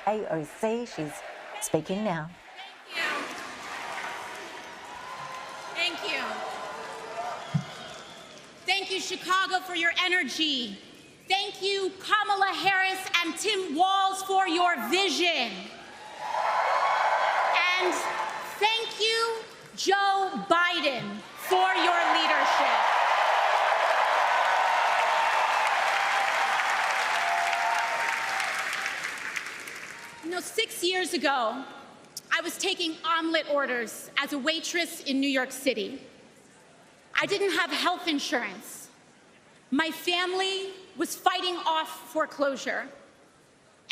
AOC. She's speaking now. Thank you. Thank you, Chicago, for your energy. Thank you, Kamala Harris and Tim Walz, for your vision. And thank you, Joe Biden, for your leadership. You know, 6 years ago, I was taking omelet orders as a waitress in New York City. I didn't have health insurance. My family was fighting off foreclosure,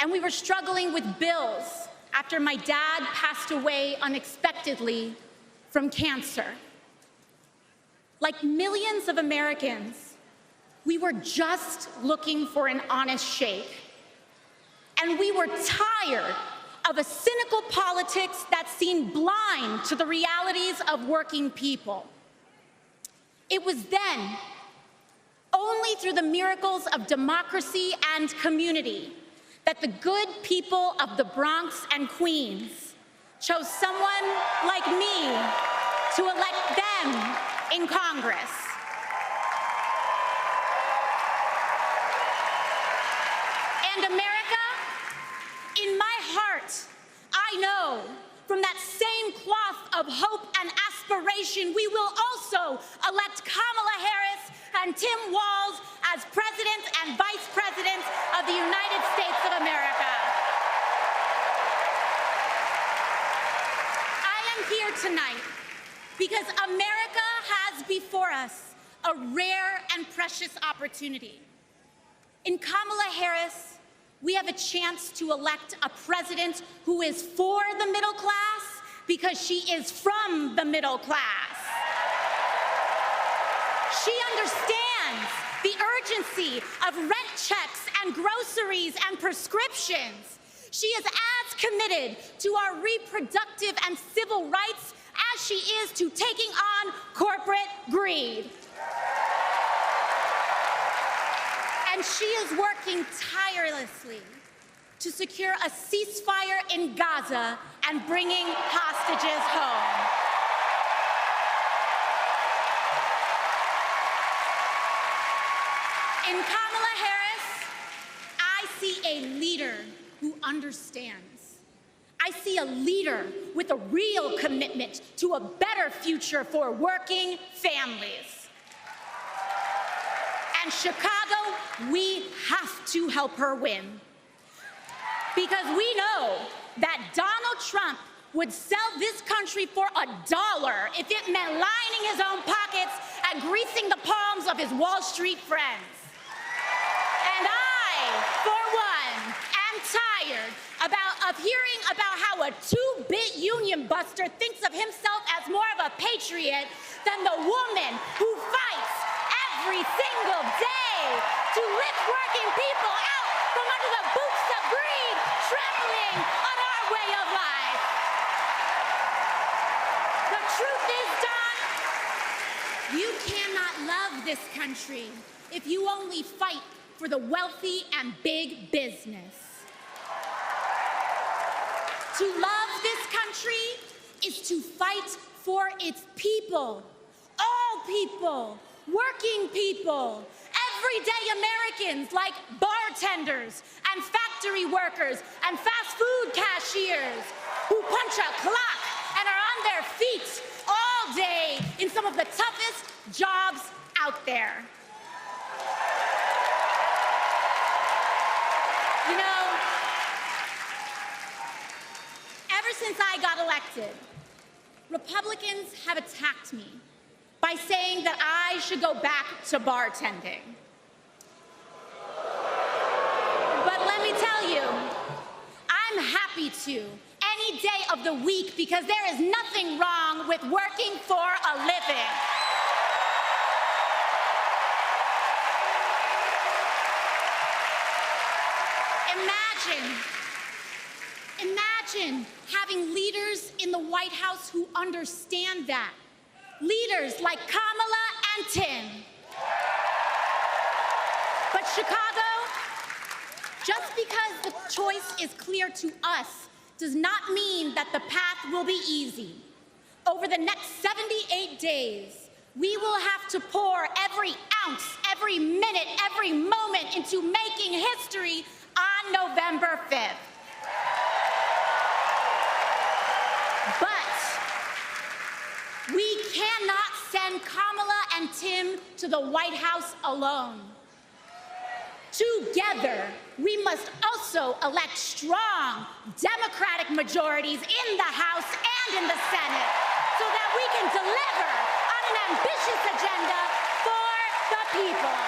and we were struggling with bills after my dad passed away unexpectedly from cancer. Like millions of Americans, we were just looking for an honest shake. And we were tired of a cynical politics that seemed blind to the realities of working people. It was then, only through the miracles of democracy and community, that the good people of the Bronx and Queens chose someone like me to elect them in Congress. And America, in my heart, I know from that same cloth of hope and aspiration, we will also elect Kamala Harris and Tim Walz as President and Vice President of the United States of America. I am here tonight because America has before us a rare and precious opportunity. In Kamala Harris, we have a chance to elect a president who is for the middle class because she is from the middle class. She understands the urgency of rent checks and groceries and prescriptions. She is as committed to our reproductive and civil rights as she is to taking on corporate greed. And she is working tirelessly to secure a ceasefire in Gaza and bringing hostages home. In Kamala Harris, I see a leader who understands. I see a leader with a real commitment to a better future for working families. And Chicago, we have to help her win. Because we know that Donald Trump would sell this country for $1 if it meant lining his own pockets and greasing the palms of his Wall Street friends. And I, for one, am tired of hearing about how a two-bit union buster thinks of himself as more of a patriot than the woman who fights every single day to lift working people out from under the boots of greed, trampling on our way of life. The truth is, Don, you cannot love this country if you only fight for the wealthy and big business. To love this country is to fight for its people, all people, working people, everyday Americans like bartenders and factory workers and fast food cashiers who punch a clock and are on their feet all day in some of the toughest jobs out there. You know, ever since I got elected, Republicans have attacked me by saying that I should go back to bartending. But let me tell you, I'm happy to any day of the week because there is nothing wrong with working for a living. Imagine having leaders in the White House who understand that. Leaders like Kamala and Tim. But Chicago, just because the choice is clear to us does not mean that the path will be easy. Over the next 78 days, we will have to pour every ounce, every minute, every moment into making history on November 5th. But we cannot send Kamala and Tim to the White House alone. Together, we must also elect strong Democratic majorities in the House and in the Senate so that we can deliver on an ambitious agenda for the people.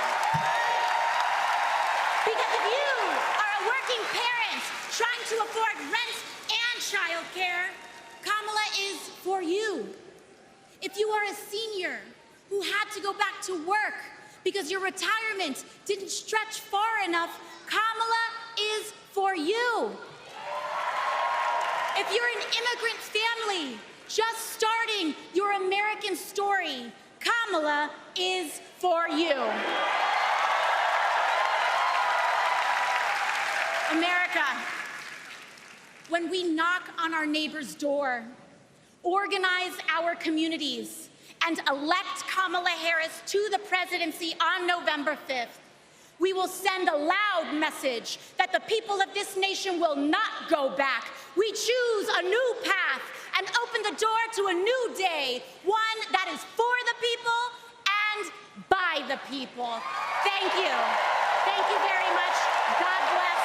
Because if you are a working parent trying to afford rent and childcare, Kamala is for you. If you are a senior who had to go back to work because your retirement didn't stretch far enough, Kamala is for you. If you're an immigrant family just starting your American story, Kamala is for you. America, when we knock on our neighbor's door, organize our communities, and elect Kamala Harris to the presidency on November 5th, we will send a loud message that the people of this nation will not go back. We choose a new path and open the door to a new day, one that is for the people and by the people. Thank you. Thank you very much. God bless.